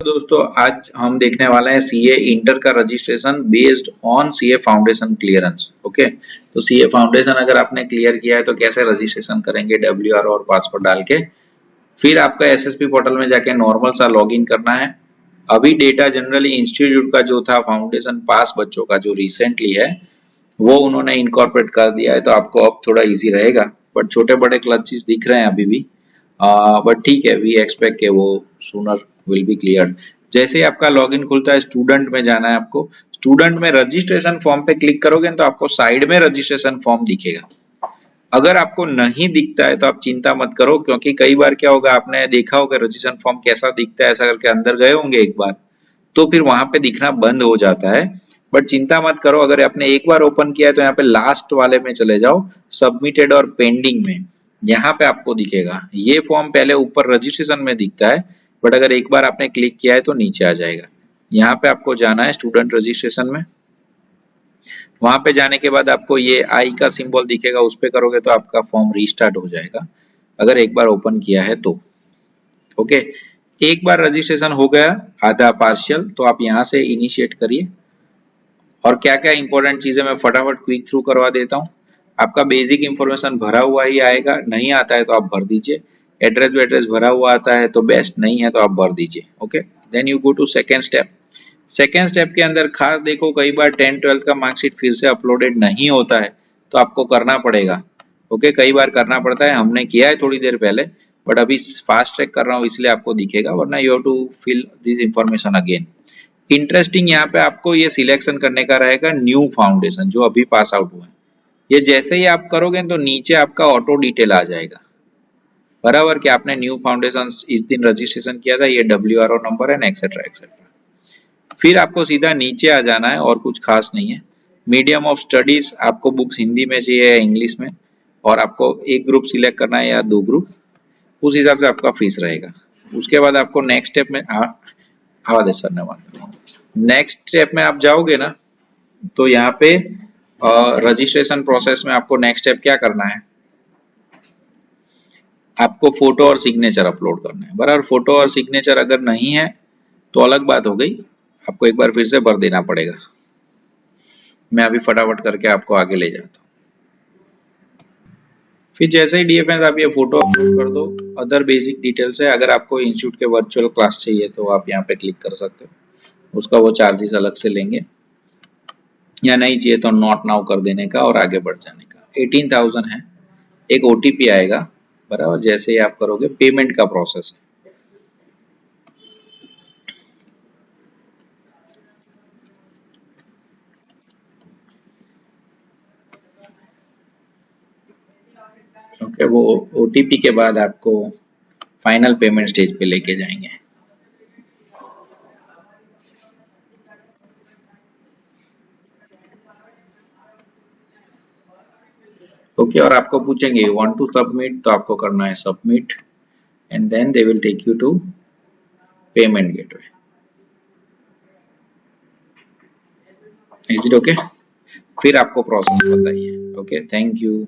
दोस्तों, आज हम देखने वाले हैं सीए इंटर का registration based on CA foundation clearance. Okay, तो सीए फाउंडेशन अगर आपने क्लियर किया है तो कैसे रजिस्ट्रेशन करेंगे, WR और पासवर्ड डाल के। फिर आपका एसएसपी पोर्टल में जाके नॉर्मल सा लॉगिन करना है। अभी डेटा जनरली इंस्टीट्यूट का जो था फाउंडेशन पास बच्चों का जो रिसेंटली है वो उन्होंने इनकॉर्पोरेट कर दिया है, तो आपको अब थोड़ा इजी रहेगा। बट छोटे बड़े क्लचेस दिख रहे हैं अभी भी, बट ठीक है, वी एक्सपेक्ट के वो सूनर विल बी क्लियर्ड। जैसे ही आपका लॉगिन खुलता है, स्टूडेंट में जाना है आपको। स्टूडेंट में रजिस्ट्रेशन फॉर्म पे क्लिक करोगे तो आपको साइड में रजिस्ट्रेशन फॉर्म दिखेगा। अगर आपको नहीं दिखता है तो आप चिंता मत करो, क्योंकि कई बार क्या होगा, आपने देखा होगा रजिस्ट्रेशन फॉर्म कैसा दिखता है, ऐसा करके अंदर गए होंगे एक बार, तो फिर वहां पे दिखना बंद हो जाता है। बट चिंता मत करो, अगर आपने एक बार ओपन किया है तो यहाँ पे लास्ट वाले में चले जाओ, सबमिटेड और पेंडिंग में, यहाँ पे आपको दिखेगा। ये फॉर्म पहले ऊपर रजिस्ट्रेशन में दिखता है, बट अगर एक बार आपने क्लिक किया है तो नीचे आ जाएगा। यहाँ पे आपको जाना है स्टूडेंट रजिस्ट्रेशन में। वहां पे जाने के बाद आपको ये आई का सिंबल दिखेगा, उस पे करोगे तो आपका फॉर्म रीस्टार्ट हो जाएगा, अगर एक बार ओपन किया है तो। ओके, एक बार रजिस्ट्रेशन हो गया आधा पार्शियल, तो आप यहाँ से इनिशिएट करिए। और क्या क्या इंपॉर्टेंट चीजें मैं फटाफट क्विक थ्रू करवा देता हूँ। आपका बेसिक इंफॉर्मेशन भरा हुआ ही आएगा, नहीं आता है तो आप भर दीजिए। एड्रेस भरा हुआ आता है तो बेस्ट, नहीं है तो आप भर दीजिए। Okay, then you go to second step. Second step के अंदर खास देखो, कई बार 10-12 का मार्कशीट फिर से अपलोडेड नहीं होता है तो आपको करना पड़ेगा। ओके, कई बार करना पड़ता है, हमने किया है थोड़ी देर पहले, बट अभी फास्ट ट्रैक कर रहा हूँ इसलिए आपको दिखेगा, वरना you have to fill this information again. Interesting यहाँ पे आपको ये सिलेक्शन करने का रहेगा न्यू फाउंडेशन, जो अभी पास आउट हुआ है। ये जैसे ही आप करोगे तो नीचे आपका ऑटो डिटेल आ जाएगा, बराबर, कि आपने न्यू फाउंडेशन इस दिन रजिस्ट्रेशन किया था, ये WRO नंबर है, एक्सेट्रा एक्सेट्रा। फिर आपको सीधा नीचे आ जाना है, और कुछ खास नहीं है। मीडियम ऑफ स्टडीज, आपको बुक्स हिंदी में चाहिए या इंग्लिश में, और आपको एक ग्रुप सिलेक्ट करना है या 2 ग्रुप, उस हिसाब से आपका फीस रहेगा। उसके बाद आपको नेक्स्ट स्टेप में नेक्स्ट स्टेप में आप जाओगे ना, तो यहाँ पे रजिस्ट्रेशन प्रोसेस में आपको नेक्स्ट स्टेप क्या करना है, आपको फोटो और सिग्नेचर अपलोड करना है, बराबर। फोटो और सिग्नेचर अगर नहीं है तो अलग बात हो गई, आपको एक बार फिर से भर देना पड़ेगा। मैं अभी फटाफट करके आपको आगे ले जाता हूँ। फिर जैसे ही DFS आप ये फोटो अपलोड कर दो, अदर बेसिक डिटेल्स है। अगर आपको इंस्टीट्यूट के वर्चुअल क्लास चाहिए तो आप यहाँ पे क्लिक कर सकते हो, उसका वो चार्जेस अलग से लेंगे, या नहीं चाहिए तो नॉट नाउ कर देने का और आगे बढ़ जाने का। 18,000 है, एक OTP आएगा, बराबर। जैसे ही आप करोगे, पेमेंट का प्रोसेस है। ओके, वो OTP के बाद आपको फाइनल पेमेंट स्टेज पे लेके जाएंगे। ओके, और आपको पूछेंगे वांट टू सबमिट, तो आपको करना है submit, and then they will take you to payment gateway. Is it okay? फिर आपको प्रोसेस बताइए। Okay, thank you.